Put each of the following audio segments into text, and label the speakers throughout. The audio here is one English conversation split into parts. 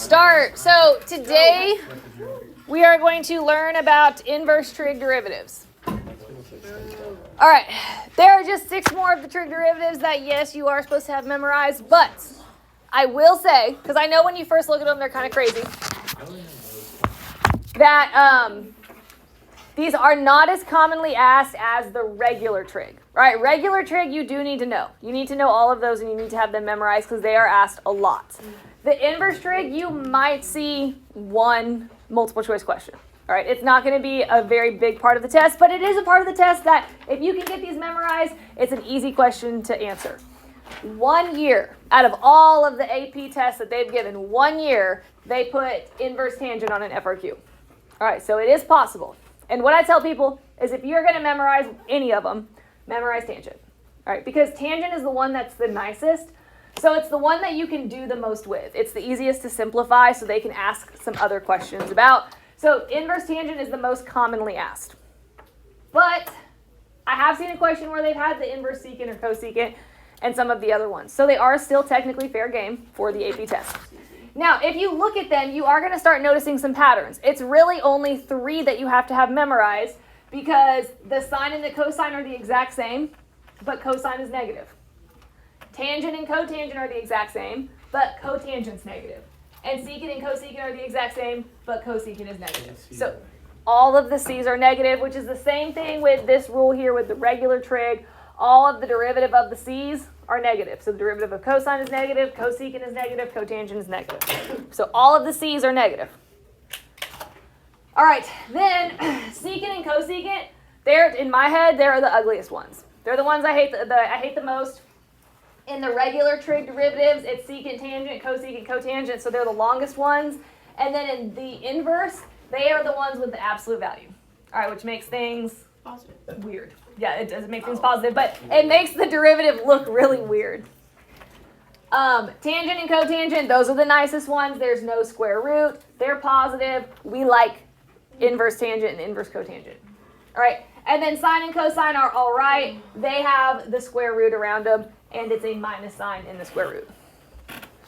Speaker 1: Start. So today we are going to learn about inverse trig derivatives. All right, there are just 6 more of the trig derivatives that, yes, you are supposed to have memorized, but I will say, because I know when you first look at them, they're kind of crazy, that these are not as commonly asked as the regular trig. Right? Regular trig you do need to know. You need to know all of those and you need to have them memorized because they are asked a lot. The inverse trig, you might see one multiple choice question. All right, it's not going to be a very big part of the test, but it is a part of the test that if you can get these memorized, it's an easy question to answer. 1 year, out of all of the AP tests that they've given, 1 year, they put inverse tangent on an FRQ. All right, so it is possible. And what I tell people is if you're going to memorize any of them, memorize tangent. All right, because tangent is the one that's the nicest. So it's the one that you can do the most with. It's the easiest to simplify so they can ask some other questions about. So inverse tangent is the most commonly asked. But I have seen a question where they've had the inverse secant or cosecant and some of the other ones. So they are still technically fair game for the AP test. Now, if you look at them, you are going to start noticing some patterns. It's really only 3 that you have to have memorized because the sine and the cosine are the exact same, but cosine is negative. Tangent and cotangent are the exact same, but cotangent's negative. And secant and cosecant are the exact same, but cosecant is negative. So all of the C's are negative, which is the same thing with this rule here with the regular trig. All of the derivative of the C's are negative. So the derivative of cosine is negative, cosecant is negative, cotangent is negative. So all of the C's are negative. All right, then secant and cosecant, they're, in my head, they're the ugliest ones. They're the ones I hate the most. In the regular trig derivatives, it's secant, tangent, cosecant, cotangent, so they're the longest ones. And then in the inverse, they are the ones with the absolute value. All right, which makes things positive. Weird. Yeah, it does make things positive, but it makes the derivative look really weird. Tangent and cotangent, those are the nicest ones. There's no square root. They're positive. We like inverse tangent and inverse cotangent. All right, and then sine and cosine are all right. They have the square root around them, and it's a minus sign in the square root.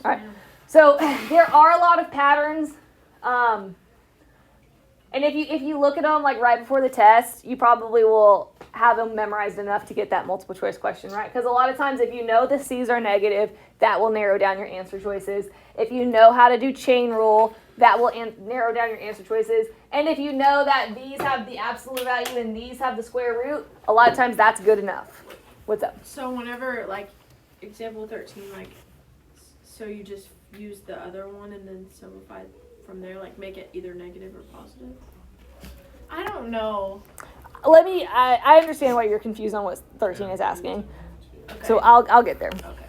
Speaker 1: All right, so there are a lot of patterns. And if you look at them like right before the test, you probably will have them memorized enough to get that multiple choice question right. Because a lot of times if you know the C's are negative, that will narrow down your answer choices. If you know how to do chain rule, that will narrow down your answer choices. And if you know that these have the absolute value and these have the square root, a lot of times that's good enough. What's up?
Speaker 2: So whenever, like, example 13, like, so you just use the other one and then simplify from there, like, make it either negative or positive? I don't know.
Speaker 1: I understand why you're confused on what 13 is asking. Okay. So I'll get there.
Speaker 2: Okay.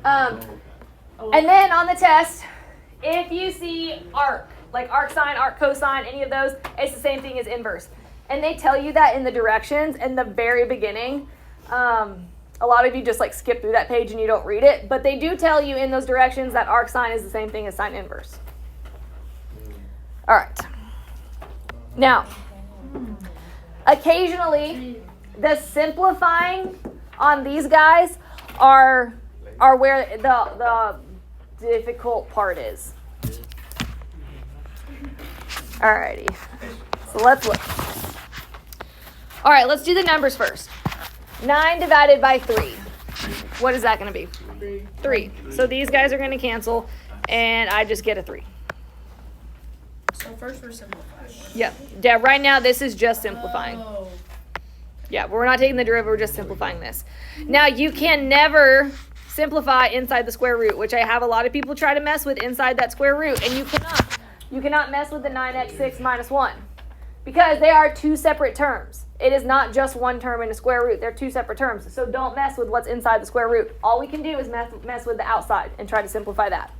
Speaker 1: And then on the test, if you see arc, like arc sine, arc cosine, any of those, it's the same thing as inverse. And they tell you that in the directions in the very beginning. A lot of you just like skip through that page and you don't read it, but they do tell you in those directions that arc sine is the same thing as sine inverse. All right. Now, occasionally, the simplifying on these guys are where the difficult part is. Alrighty, so let's look. All right, let's do the numbers first. 9 divided by 3. What is that going to be? 3. So these guys are going to cancel, and I just get a 3.
Speaker 2: So first we're simplifying.
Speaker 1: Yeah. Yeah. Right now, this is just simplifying.
Speaker 2: Oh.
Speaker 1: Yeah, we're not taking the derivative, we're just simplifying this. Now, you can never simplify inside the square root, which I have a lot of people try to mess with inside that square root, and you cannot. You cannot mess with the 9x6 minus 1 because they are 2 separate terms. It is not just one term in a square root. They're 2 separate terms. So don't mess with what's inside the square root. All we can do is mess with the outside and try to simplify that.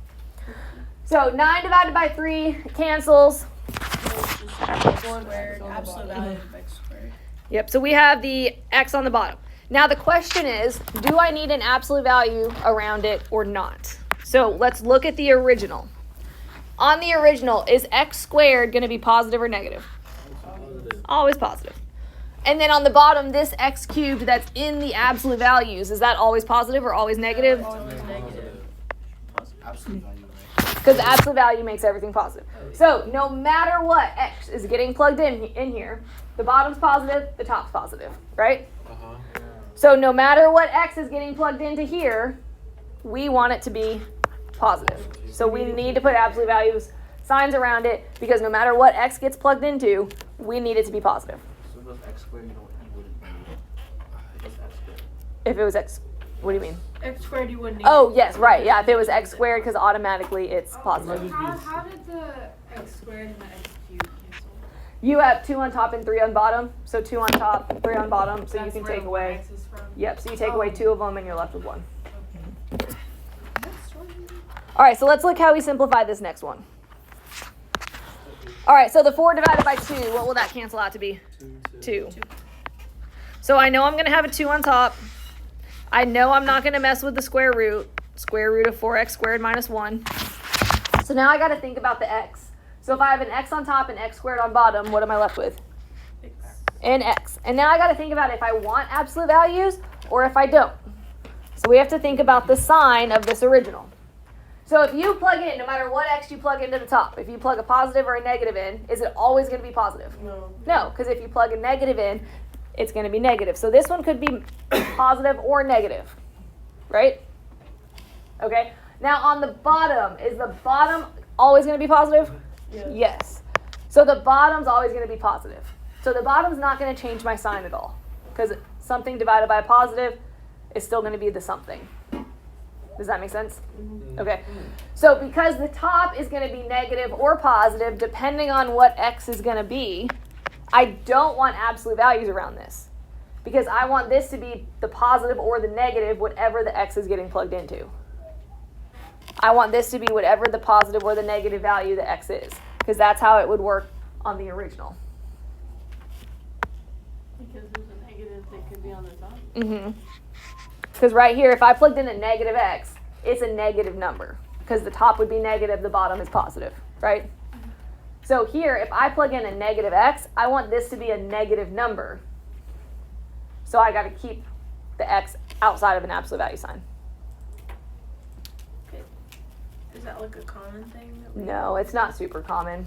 Speaker 1: So 9 divided by 3 cancels.
Speaker 2: Squared, absolute value of x squared.
Speaker 1: Yep, so we have the x on the bottom. Now the question is, do I need an absolute value around it or not? So let's look at the original. On the original, is x squared going to be positive or negative? Always positive. And then on the bottom, this x cubed that's in the absolute values, is that always positive or always negative?
Speaker 2: Always negative.
Speaker 3: Absolute value.
Speaker 1: because the absolute value makes everything positive. So no matter what x is getting plugged in here, the bottom's positive, the top's positive, right? So no matter what x is getting plugged into here, we want it to be positive. So we need to put absolute values signs around it because no matter what x gets plugged into, we need it to be positive.
Speaker 3: So if it was x squared, you know what you wouldn't need? If it's x squared.
Speaker 1: If it was x, what do you mean?
Speaker 2: X squared you wouldn't need.
Speaker 1: Oh, yes, right. Yeah, if it was x squared, because automatically it's positive.
Speaker 4: How did the x squared and the x cubed cancel?
Speaker 1: You have 2 on top and 3 on bottom. So 2 on top, 3 on bottom. So
Speaker 4: That's
Speaker 1: you can
Speaker 4: where
Speaker 1: take
Speaker 4: the
Speaker 1: away.
Speaker 4: x is from?
Speaker 1: Yep, so you take away 2 of them and you're left with 1.
Speaker 4: Okay.
Speaker 1: All right, so let's look how we simplify this next one. All right, so the 4 divided by 2, what will that cancel out to be? 2. So I know I'm going to have a 2 on top. I know I'm not going to mess with the square root of 4x squared minus 1. So now I got to think about the x. So if I have an x on top and x squared on bottom, what am I left with? An x. And now I got to think about if I want absolute values or if I don't. So we have to think about the sign of this original. So if you plug in, no matter what x you plug into the top, if you plug a positive or a negative in, is it always going to be positive?
Speaker 2: No.
Speaker 1: No, because if you plug a negative in, it's going to be negative. So this one could be positive or negative, right? Okay. Now on the bottom, is the bottom always going to be positive? Yes. So the bottom's always going to be positive. So the bottom's not going to change my sign at all because something divided by a positive is still going to be the something. Does that make sense? Mm-hmm. Okay. So because the top is going to be negative or positive, depending on what x is going to be, I don't want absolute values around this because I want this to be the positive or the negative, whatever the x is getting plugged into. I want this to be whatever the positive or the negative value the x is because that's how it would work on the original.
Speaker 2: Because there's a negative that could be on the top.
Speaker 1: Mm-hmm. Because right here, if I plugged in a negative x, it's a negative number. Because the top would be negative, the bottom is positive, right? Mm-hmm. So here, if I plug in a negative x, I want this to be a negative number. So I got to keep the x outside of an absolute value sign.
Speaker 2: Okay. Is that like a common thing?
Speaker 1: No, it's not super common.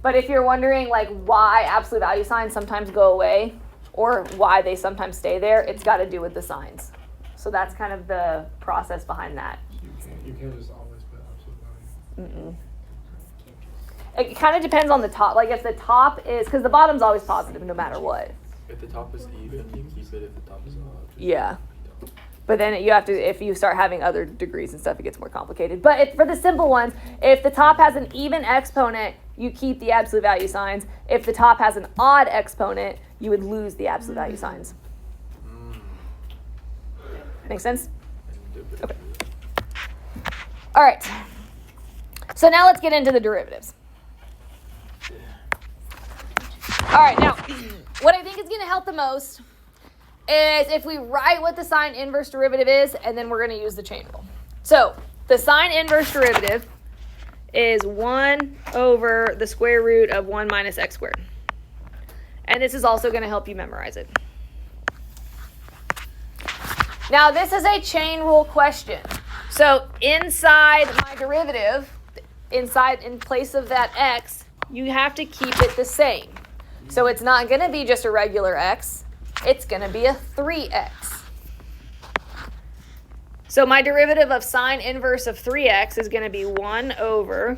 Speaker 1: But if you're wondering like why absolute value signs sometimes go away, or why they sometimes stay there, it's got to do with the signs. So that's kind of the process behind that.
Speaker 5: You can't just always put absolute value.
Speaker 1: It kind of depends on the top. Like if the top is, because the bottom's always positive no matter what.
Speaker 3: If the top is even, you keep it. If the top is odd,
Speaker 1: Yeah. But then you have to, if you start having other degrees and stuff, it gets more complicated. But for the simple ones, if the top has an even exponent, you keep the absolute value signs. If the top has an odd exponent, you would lose the absolute value signs. Make sense? Okay. All right. So now let's get into the derivatives. All right, now, what I think is going to help the most is if we write what the sine inverse derivative is, and then we're going to use the chain rule. So the sine inverse derivative is 1 over the square root of 1 minus x squared. And this is also going to help you memorize it. Now, this is a chain rule question. So inside my derivative, in place of that x, you have to keep it the same. So it's not going to be just a regular x. It's going to be a 3x. So my derivative of sine inverse of 3x is going to be 1 over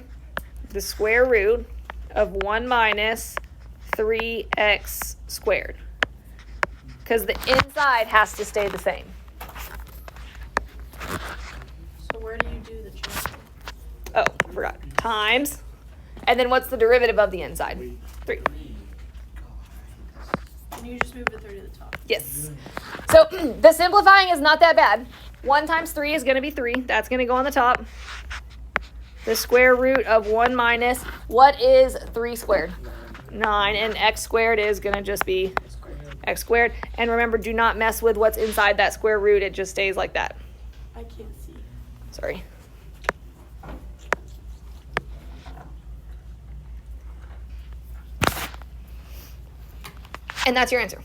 Speaker 1: the square root of 1 minus 3x squared. Because the inside has to stay the same.
Speaker 2: So where do you do the chain?
Speaker 1: Oh, I forgot. Times. And then what's the derivative of the inside? 3.
Speaker 2: And you just move the 3 to the top.
Speaker 1: Yes. So the simplifying is not that bad. 1 times 3 is going to be 3. That's going to go on the top. The square root of 1 minus, what is 3 squared? 9. And x squared is going to just be x squared. And remember, do not mess with what's inside that square root. It just stays like that.
Speaker 2: I can't see.
Speaker 1: Sorry. And that's your answer.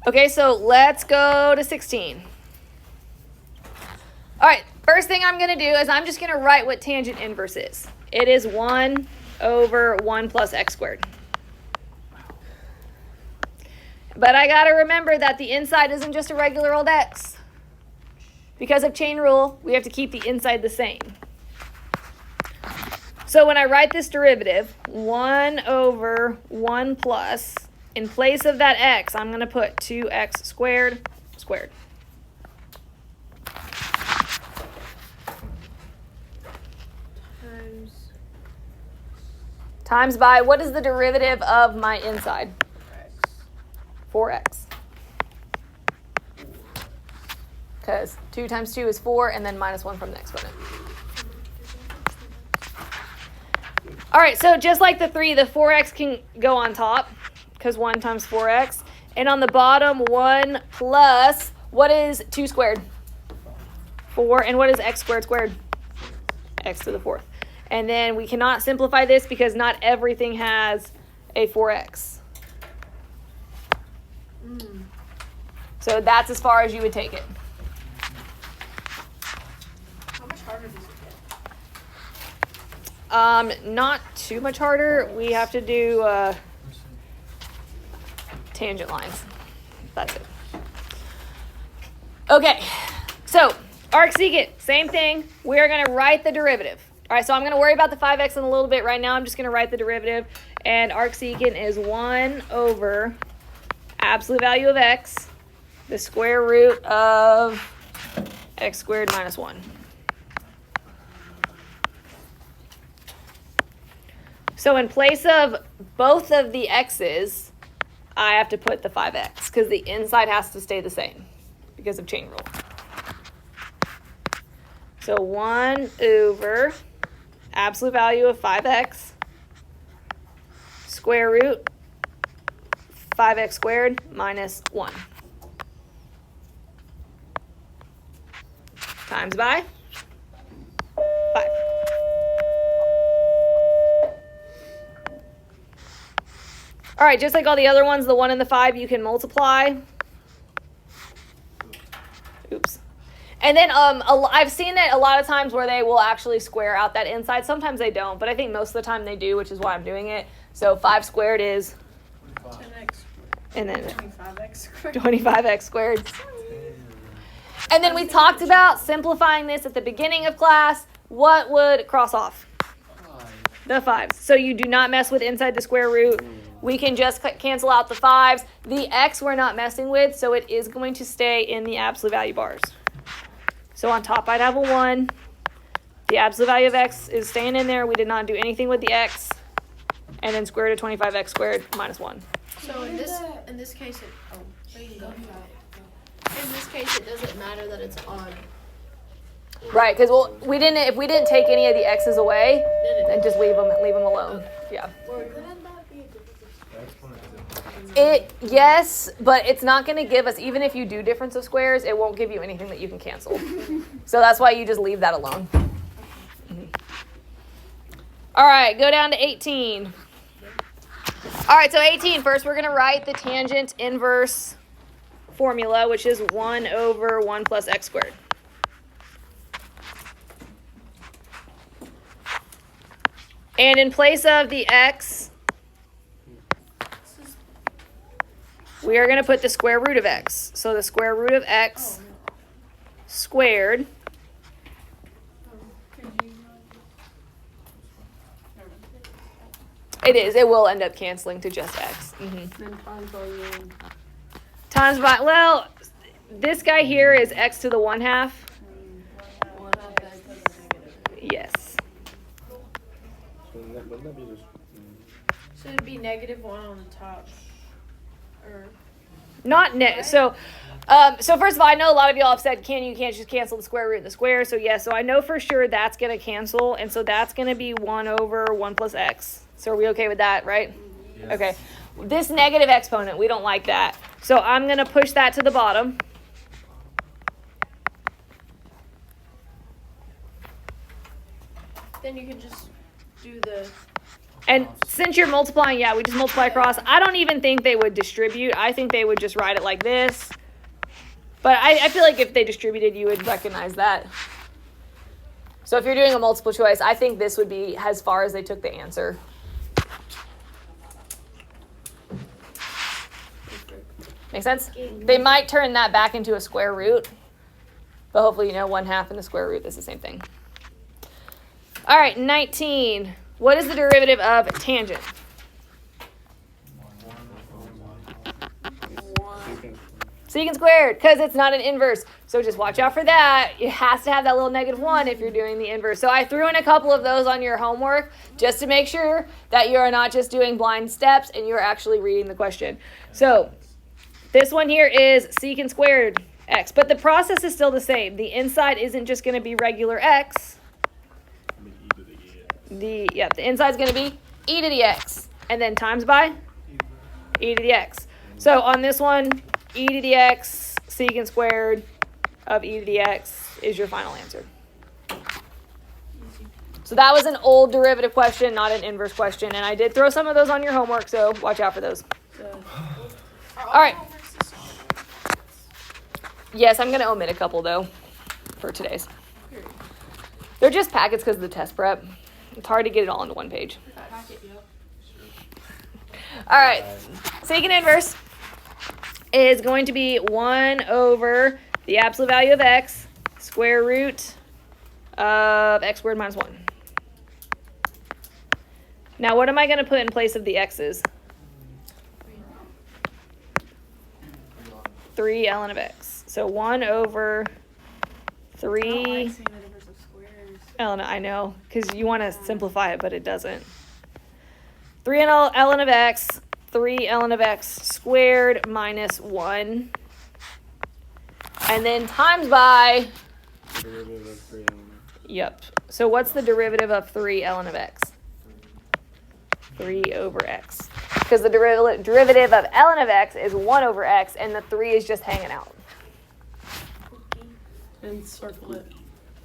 Speaker 1: Okay, so let's go to 16. All right, first thing I'm going to do is I'm just going to write what tangent inverse is. It is 1 over 1 plus x squared. But I got to remember that the inside isn't just a regular old x. Because of chain rule, we have to keep the inside the same. So when I write this derivative, 1 over 1 plus, in place of that x, I'm going to put 2x squared squared. Times by, what is the derivative of my inside? 4x. Because 2 times 2 is 4, and then minus 1 from the exponent. All right, so just like the 3, the 4x can go on top, because 1 times 4x. And on the bottom, 1 plus, what is 2 squared? 4. And what is x squared squared? X to the 4th. And then we cannot simplify this because not everything has a 4x. So that's as far as you would take it.
Speaker 2: How much harder does it get?
Speaker 1: Not too much harder. We have to do tangent lines. That's it. Okay, so arcsecant, same thing. We're going to write the derivative. All right, so I'm going to worry about the 5x in a little bit. Right now, I'm just going to write the derivative. And arcsecant is 1 over absolute value of x, the square root of x squared minus 1. So in place of both of the x's, I have to put the 5x because the inside has to stay the same because of chain rule. So 1 over absolute value of 5x square root 5x squared minus 1 times by 5. All right, just like all the other ones, the 1 and the 5 you can multiply. Oops. And then I've seen it a lot of times where they will actually square out that inside. Sometimes they don't, but I think most of the time they do, which is why I'm doing it. So 5 squared is
Speaker 2: 10x
Speaker 1: and then
Speaker 2: 25x squared.
Speaker 1: 25x squared. And then we talked about simplifying this at the beginning of class. What would cross off? The 5s. So you do not mess with inside the square root. We can just cancel out the 5s. The x we're not messing with, so it is going to stay in the absolute value bars. So on top, I'd have a 1. The absolute value of x is staying in there. We did not do anything with the x. And then square root of 25x squared minus 1.
Speaker 2: So in this case, it doesn't matter that it's odd.
Speaker 1: Right, because if we didn't take any of the x's away, then just leave them alone. Yeah. Yes, but it's not going to give us, even if you do difference of squares, it won't give you anything that you can cancel. So that's why you just leave that alone. All right, go down to 18. All right, so 18, first we're going to write the tangent inverse formula, which is 1 over 1 plus x squared. And in place of the x, we are going to put the square root of x. So the square root of x squared it is. It will end up canceling to just x. Times by, well, this guy here is x to the 1/2. Yes.
Speaker 2: So it'd be -1 on the top. Or
Speaker 1: Not net. So first of all, I know a lot of y'all have said, you can't just cancel the square root of the square. So yes, so I know for sure that's going to cancel. And so that's going to be 1 over 1 plus x. So are we okay with that, right? Yes. Okay. This negative exponent, we don't like that. So I'm going to push that to the bottom.
Speaker 2: then you can just do the
Speaker 1: And since you're multiplying, yeah, we just multiply across. I don't even think they would distribute. I think they would just write it like this. But I feel like if they distributed, you would recognize that. So if you're doing a multiple choice, I think this would be as far as they took the answer. Make sense? They might turn that back into a square root. But hopefully you know 1/2 and the square root is the same thing. All right, 19. What is the derivative of tangent? Secant squared, because it's not an inverse. So just watch out for that. It has to have that little -1 if you're doing the inverse. So I threw in a couple of those on your homework just to make sure that you are not just doing blind steps and you're actually reading the question. So this one here is secant squared x, but the process is still the same. The inside isn't just going to be regular x. The inside's going to be e to the x, and then times by e to the x. So on this one, e to the x secant squared of e to the x is your final answer. So that was an old derivative question, not an inverse question, and I did throw some of those on your homework, so watch out for those. All right. Yes, I'm going to omit a couple, though, for today's. They're just packets because of the test prep. It's hard to get it all into one page. All right. Secant inverse is going to be 1 over the absolute value of x, square root of x squared minus 1. Now, what am I going to put in place of the x's? 3 ln of x. So 1 over 3 ln, I know, because you want to simplify it, but it doesn't. 3 ln of x, 3 ln of x squared minus 1. And then times by...
Speaker 5: Derivative of 3 ln.
Speaker 1: Yep. So what's the derivative of 3 ln of x? 3 over x. Because the derivative of ln of x is 1 over x, and the 3 is just hanging out.
Speaker 2: And circle it.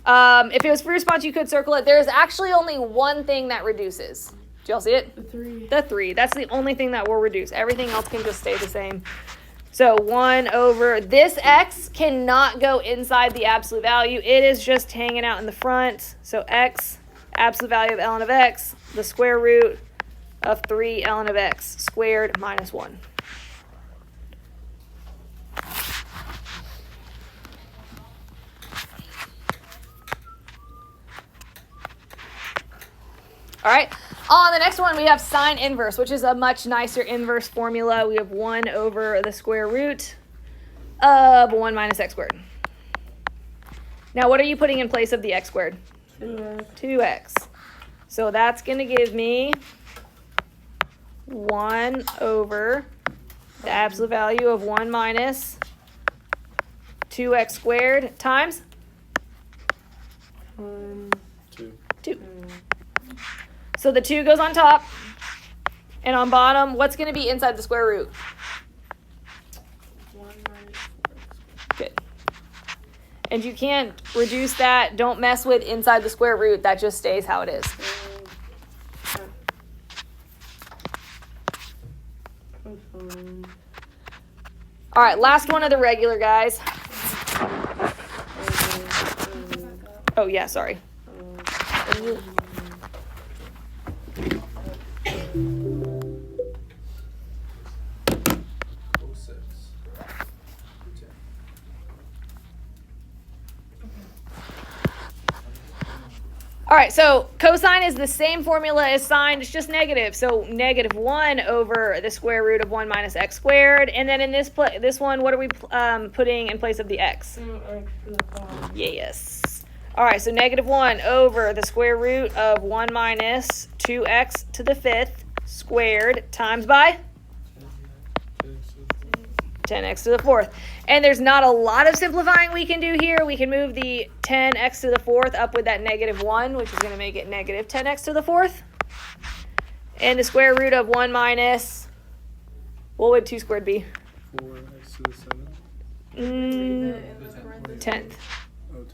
Speaker 1: If it was free response, you could circle it. There's actually only one thing that reduces. Do y'all see it?
Speaker 2: The 3.
Speaker 1: The 3. That's the only thing that will reduce. Everything else can just stay the same. So 1 over this x cannot go inside the absolute value. It is just hanging out in the front. So x, absolute value of ln of x, the square root of 3 ln of x squared minus 1. All right, on the next one, we have sine inverse, which is a much nicer inverse formula. We have 1 over the square root of 1 minus x squared. Now, what are you putting in place of the x squared? 2x. So that's going to give me 1 over the absolute value of 1 minus 2x squared times 2. So the 2 goes on top, and on bottom, what's going to be inside the square root?
Speaker 2: 1 minus 4x.
Speaker 1: Good. And you can't reduce that. Don't mess with inside the square root. That just stays how it is. All right, last one of the regular guys. Oh, yeah, sorry. All right, so cosine is the same formula as sine, it's just negative. So negative 1 over the square root of 1 minus x squared. And then in this one, what are we putting in place of the x? Yes. All right, so negative 1 over the square root of 1 minus 2x to the 5th squared times by 10x to the 4th. And there's not a lot of simplifying we can do here. We can move the 10x to the 4th up with that negative 1, which is going to make it negative 10x to the 4th. And the square root of 1 minus, what would 2 squared be?
Speaker 5: 4x to the 7th.
Speaker 1: 10th.
Speaker 5: Oh,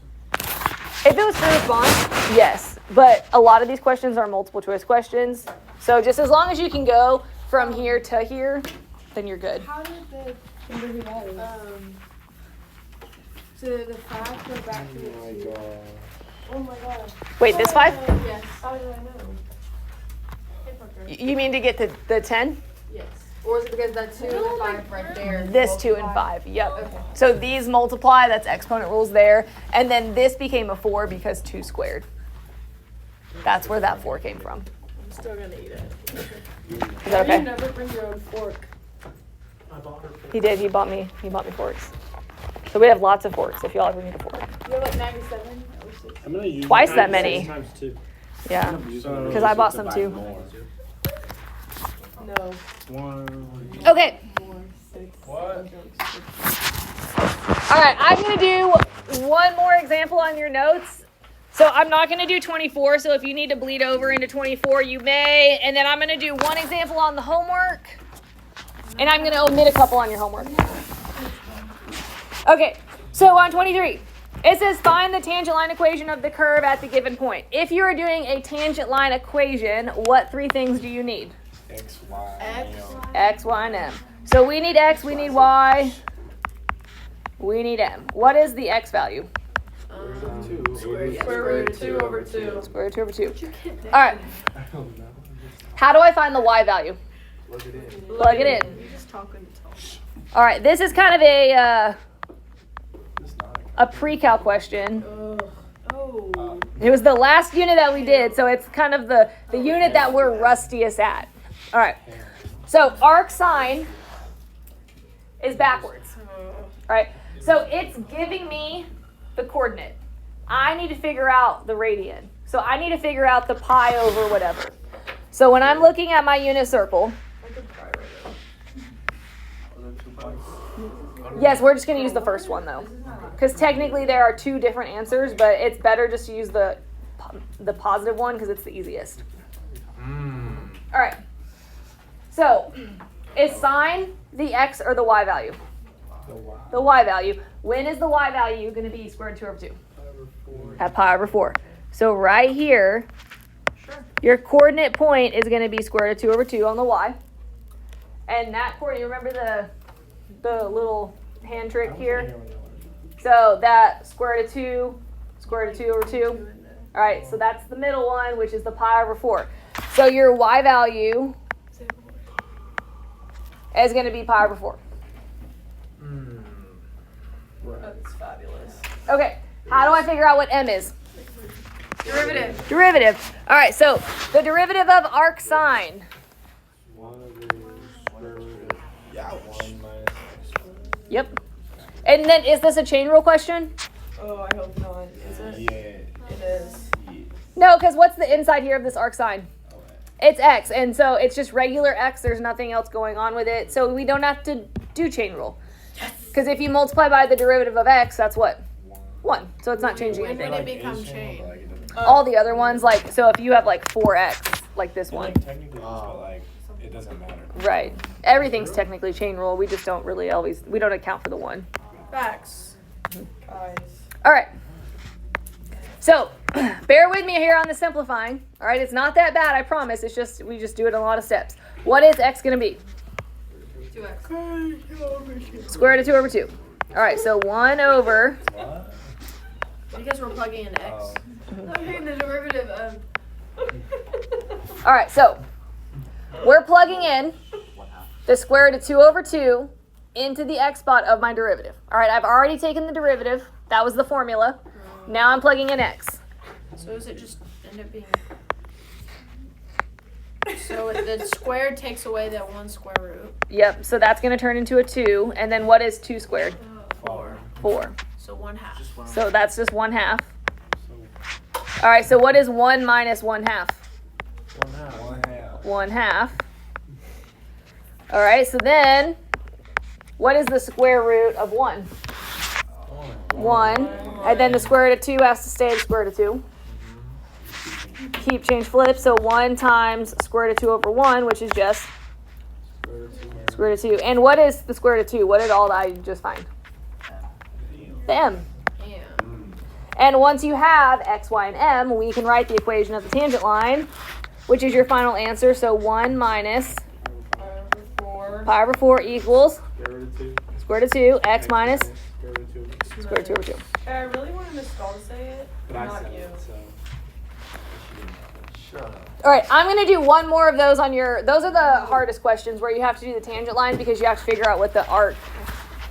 Speaker 5: 10.
Speaker 1: If it was true response, yes. But a lot of these questions are multiple choice questions. So just as long as you can go from here to here, then you're good.
Speaker 2: How did the so the 5 go back to the 2? Oh my god.
Speaker 1: Wait, this 5?
Speaker 2: Yes. How do I know?
Speaker 1: You mean to get to the 10?
Speaker 2: Yes.
Speaker 4: Or is it because that 2 and the 5 right there?
Speaker 1: This 2 and 5, yep.
Speaker 4: Okay.
Speaker 1: So these multiply, that's exponent rules there. And then this became a 4 because 2 squared. That's where that 4 came from.
Speaker 2: I'm still gonna eat it.
Speaker 1: Is that
Speaker 2: You
Speaker 1: okay?
Speaker 2: never bring your own fork.
Speaker 3: I bought her.
Speaker 1: He did, he bought me forks. So we have lots of forks if y'all ever need a fork.
Speaker 2: You have like 97 or 6.
Speaker 5: I'm gonna use
Speaker 1: Twice
Speaker 5: it
Speaker 1: that many.
Speaker 5: Times 2.
Speaker 1: Yeah.
Speaker 5: So
Speaker 1: Because I bought
Speaker 5: to
Speaker 1: some
Speaker 5: buy
Speaker 1: too.
Speaker 5: more.
Speaker 2: No.
Speaker 5: 1.
Speaker 1: Okay.
Speaker 2: 4, 6.
Speaker 3: What?
Speaker 1: All right, I'm going to do one more example on your notes. So I'm not going to do 24, so if you need to bleed over into 24, you may. And then I'm going to do one example on the homework. And I'm going to omit a couple on your homework. Okay, so on 23, it says find the tangent line equation of the curve at the given point. If you are doing a tangent line equation, what 3 things do you need?
Speaker 3: X, Y,
Speaker 2: X.
Speaker 1: X, Y, and M. So we need X, we need Y, we need M. What is the X value?
Speaker 2: Square root of 2 over 2.
Speaker 1: Square root 2 over 2. All right. How do I find the Y value?
Speaker 3: Plug it in.
Speaker 1: Plug it in.
Speaker 2: You just talking to talk.
Speaker 1: All right. This is kind of
Speaker 3: It's not.
Speaker 1: a pre-cal question.
Speaker 2: Oh.
Speaker 1: It was the last unit that we did, so it's kind of the unit that we're rustiest at. All right. So arc sine is backwards. All right. So it's giving me the coordinate. I need to figure out the radian. So I need to figure out the pi over whatever. So when I'm looking at my unit circle, yes, we're just going to use the first one though. Because technically there are 2 different answers, but it's better just to use the positive one because it's the easiest. All right. So is sine the x or the y value? The y value. When is the y value going to be square root 2 over 2? At pi over 4. So right here, your coordinate point is going to be square root of 2 over 2 on the y. And that coordinate, remember the little hand trick here? So that square root of 2, square root of 2 over 2. All right, so that's the middle one, which is the pi over 4. So your y value is going to be pi over 4.
Speaker 2: That's fabulous.
Speaker 1: Okay, how do I figure out what m is?
Speaker 2: Derivative.
Speaker 1: Derivative. All right, so the derivative of arc sine.
Speaker 5: 1 over square root of 1 minus x.
Speaker 1: Yep. And then is this a chain rule question?
Speaker 2: Oh, I hope not. Is it?
Speaker 5: Yeah.
Speaker 2: It is.
Speaker 1: No, because what's the inside here of this arc sine? It's x, and so it's just regular x. There's nothing else going on with it, so we don't have to do chain rule. Because if you multiply by the derivative of x, that's what? 1. So it's not changing
Speaker 2: When
Speaker 1: anything.
Speaker 2: did it become chain?
Speaker 1: All the other ones, like, so if you have like 4x, like this one.
Speaker 5: Technically, but like it doesn't matter.
Speaker 1: Right. Everything's technically chain rule. We just don't really always, we don't account for the 1.
Speaker 2: Facts. Guys.
Speaker 1: All right. So, bear with me here on the simplifying. All right, it's not that bad, I promise. It's just, we just do it in a lot of steps. What is x going to be?
Speaker 4: 2x.
Speaker 1: Square root of 2 over 2. All right, so 1 over.
Speaker 2: Because we're plugging in x.
Speaker 4: I'm taking the derivative of.
Speaker 1: All right, so we're plugging in the square root of 2 over 2 into the x spot of my derivative. All right, I've already taken the derivative. That was the formula. Now I'm plugging in x.
Speaker 2: So does it just end up being? So the squared takes away that 1 square root.
Speaker 1: Yep, so that's going to turn into a 2. And then what is 2 squared?
Speaker 2: 4.
Speaker 1: 4.
Speaker 2: So 1/2.
Speaker 1: So that's just 1/2. All right, so what is 1 minus 1/2? 1/2. All right, so then what is the square root of 1? 1. And then the square root of 2 has to stay the square root of 2. Keep, change, flip. So 1 times square root of 2 over 1, which is just square root of 2. And what is the square root of 2? What did all I just find? The m.
Speaker 2: Yeah.
Speaker 1: And once you have x, y, and m, we can write the equation of the tangent line, which is your final answer. So 1 minus pi over 4 equals square root of 2, x minus square root of 2 over 2.
Speaker 2: Okay, I really wanted Miss Stahl to say it,
Speaker 5: But I
Speaker 2: not
Speaker 5: said
Speaker 2: you.
Speaker 5: it, so.
Speaker 3: Shut up.
Speaker 1: All right, I'm going to do one more of those on your, those are the hardest questions where you have to do the tangent line because you have to figure out what the arc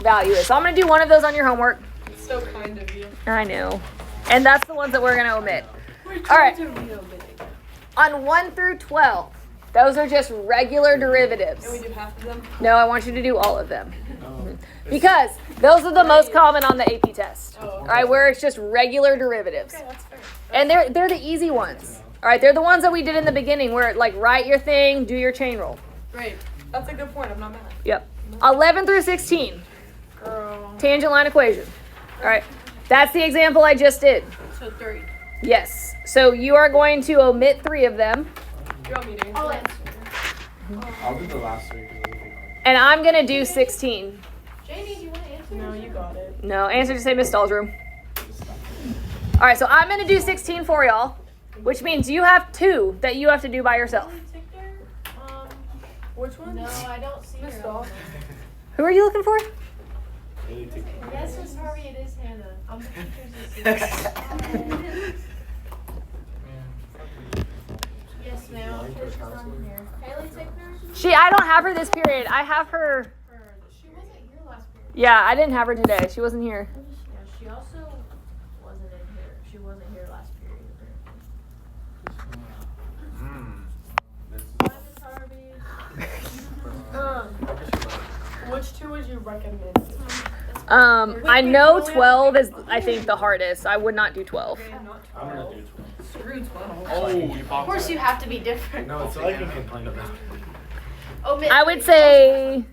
Speaker 1: value is. So I'm going to do one of those on your homework.
Speaker 2: It's so kind of you.
Speaker 1: I know. And that's the ones that we're going to omit.
Speaker 2: We're
Speaker 1: All right.
Speaker 2: trying to be omitting.
Speaker 1: On 1 through 12, those are just regular derivatives.
Speaker 2: And we do half of them.
Speaker 1: No, I want you to do all of them.
Speaker 5: Oh.
Speaker 1: Because those are the most common on the AP test.
Speaker 2: Oh, okay.
Speaker 1: All right, where it's just regular derivatives.
Speaker 2: Okay, that's fair.
Speaker 1: And they're the easy ones. All right, they're the ones that we did in the beginning where like write your thing, do your chain rule.
Speaker 2: Great. That's a good point. I'm not mad.
Speaker 1: Yep. 11 through 16,
Speaker 2: Girl.
Speaker 1: tangent line equation. All right, that's the example I just did.
Speaker 2: So 3.
Speaker 1: Yes. So you are going to omit 3 of them,
Speaker 2: You want me to
Speaker 4: I'll
Speaker 2: answer?
Speaker 4: answer.
Speaker 5: I'll do the last three because it'll be hard.
Speaker 1: and I'm going to do 16.
Speaker 4: Jamie, do you want to answer?
Speaker 2: No, you got it.
Speaker 1: No, answer to say Miss Stahl's room. All right, so I'm going to do 16 for y'all, which means you have 2 that you have to do by yourself.
Speaker 2: Which one?
Speaker 4: No, I don't see
Speaker 2: Miss
Speaker 4: her.
Speaker 2: Stahl.
Speaker 1: Who are you looking for?
Speaker 5: Really take
Speaker 4: Yes, Miss Harvey, it is Hannah. I'm the teacher's assistant. Yes, ma'am. She's on here. Haley, take her.
Speaker 1: I don't have her this period. I have her.
Speaker 4: She wasn't here last period.
Speaker 1: Yeah, I didn't have her today. She wasn't here.
Speaker 4: Yeah, she also wasn't in here. She wasn't here last period. Bye, Miss Harvey.
Speaker 2: Which 2 would you recommend?
Speaker 1: I know 12 is, I think, the hardest. I would not do 12.
Speaker 5: I'm gonna do 12.
Speaker 2: Screw 12.
Speaker 3: Oh, you
Speaker 4: Of
Speaker 3: popped
Speaker 4: course,
Speaker 3: it.
Speaker 4: you have to be different.
Speaker 5: No, it's like you complain about.
Speaker 4: Omit
Speaker 1: I would say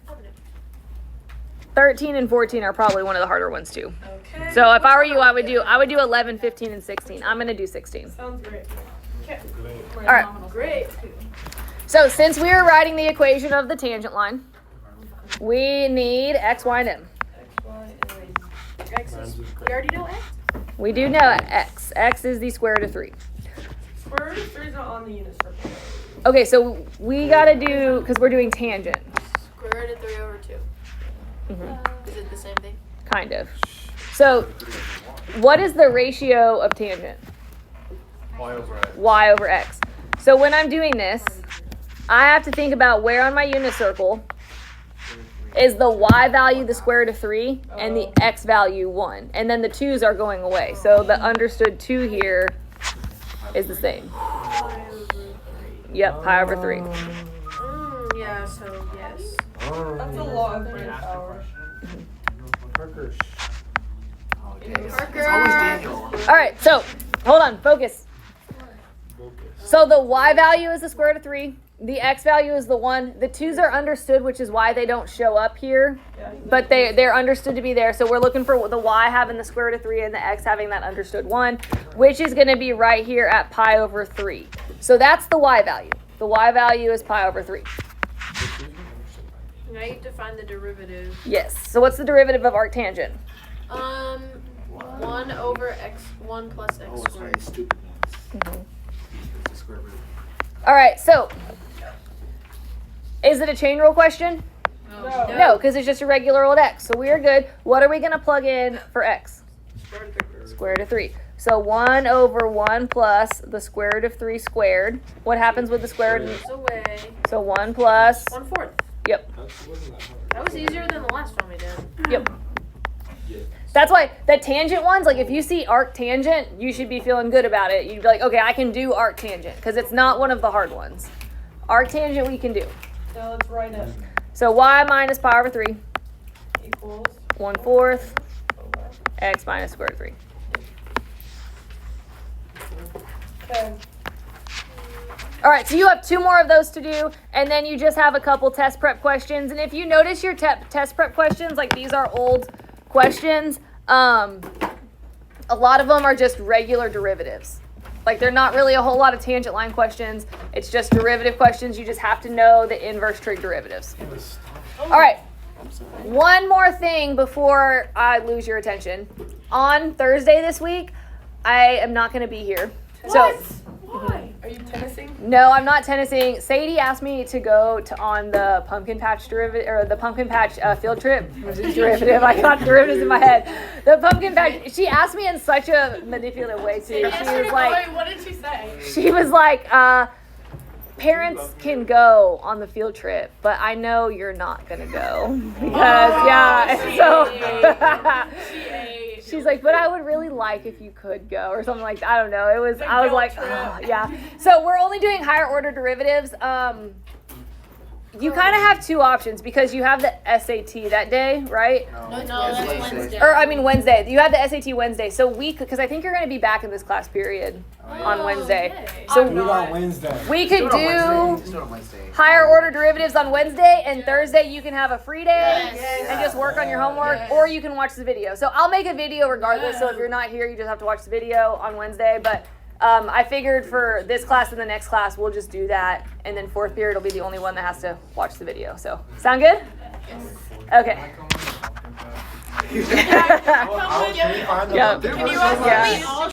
Speaker 1: 13 and 14 are probably one of the harder ones too.
Speaker 2: Okay.
Speaker 1: So if I were you, I would do 11, 15, and 16. I'm gonna do 16.
Speaker 2: Sounds great. Okay.
Speaker 1: All right.
Speaker 2: Great.
Speaker 1: So since we are writing the equation of the tangent line, we need x, y, and m.
Speaker 2: X, Y, and X is, we already know X.
Speaker 1: We do know x. X is the square root of 3.
Speaker 2: Square root of 3 is not on the unit circle.
Speaker 1: Okay, so we gotta do, because we're doing tangent.
Speaker 4: Square root of 3 over 2.
Speaker 1: Mhm.
Speaker 4: Is it the same thing?
Speaker 1: Kind of. So what is the ratio of tangent?
Speaker 3: Y over X.
Speaker 1: Y over x. So when I'm doing this, I have to think about where on my unit circle is the y value the square root of 3 and the x value 1. And then the 2's are going away. So the understood 2 here is the same. Yep, pi over 3.
Speaker 2: Yeah, so yes.
Speaker 5: That's
Speaker 2: a lot of brain power.
Speaker 5: Parker.
Speaker 3: Oh, dang. It's
Speaker 4: Parker.
Speaker 3: always Daniel.
Speaker 1: All right, so hold on, focus. So the y value is the square root of 3. The x value is the 1. The 2's are understood, which is why they don't show up here. But they're understood to be there. So we're looking for the y having the square root of 3 and the x having that understood 1, which is going to be right here at pi over 3. So that's the y value. The y value is pi over 3.
Speaker 4: Now you have to find the derivative.
Speaker 1: Yes. So what's the derivative of arctangent?
Speaker 4: 1 over x, 1 plus x
Speaker 3: Oh, it's
Speaker 4: squared.
Speaker 3: right. Stupid ones. It's the square root.
Speaker 1: All right, so is it a chain rule question? No, because it's just a regular old x. So we are good. What are we going to plug in for x? Square root of 3. So 1 over 1 plus the square root of 3 squared. What happens with the square root?
Speaker 4: Goes away.
Speaker 1: So 1 plus,
Speaker 4: 1/4.
Speaker 1: yep,
Speaker 5: That wasn't that hard.
Speaker 4: That was easier than the last one we did.
Speaker 1: yep. That's why the tangent ones, like if you see arctangent, you should be feeling good about it. You'd be like, okay, I can do arctangent because it's not one of the hard ones. Arctangent we can do.
Speaker 2: Now let's write it.
Speaker 1: So y minus pi over 3,
Speaker 2: Equals.
Speaker 1: 1/4, x minus square root of 3.
Speaker 2: Okay.
Speaker 1: All right, so you have 2 more of those to do, and then you just have a couple test prep questions. And if you notice your test prep questions, like these are old questions, a lot of them are just regular derivatives. Like they're not really a whole lot of tangent line questions. It's just derivative questions. You just have to know the inverse trig derivatives. All right, one more thing before I lose your attention. On Thursday this week, I am not going to be here. So
Speaker 4: Why? Are you tennising?
Speaker 1: no, I'm not tennising. Sadie asked me to go on the pumpkin patch field trip. Derivative. I got derivatives in my head. The pumpkin patch. She asked me in such a manipulative way too.
Speaker 4: Yes,
Speaker 1: She was like,
Speaker 4: what did she say?
Speaker 1: she was like, parents can go on the field trip, but I know you're not gonna go because she's like, but I would really like if you could go or something like that. I don't know. I was like, oh, yeah. So we're only doing higher order derivatives. You kind of have two options because you have the SAT that day, right?
Speaker 4: No, that's Wednesday.
Speaker 1: Or I mean Wednesday. You have the SAT Wednesday. So because I think you're going to be back in this class period on Wednesday.
Speaker 4: Okay.
Speaker 1: So
Speaker 5: Do it on Wednesday.
Speaker 1: we could
Speaker 3: Just do it
Speaker 1: do
Speaker 3: on Wednesday.
Speaker 1: higher order derivatives on Wednesday, and Thursday you can have a free day
Speaker 4: Yes.
Speaker 1: and just work on your homework,
Speaker 4: Yes.
Speaker 1: or you can watch the video. So I'll make a video regardless. So if you're not here, you just have to watch the video on Wednesday. But I figured for this class and the next class, we'll just do that, and then fourth period will be the only one that has to watch the video. So sound good? Okay.
Speaker 5: I'll find the
Speaker 1: Yeah.
Speaker 5: pumpkin
Speaker 4: Can you
Speaker 5: patch.
Speaker 4: also
Speaker 1: Yeah.
Speaker 4: we all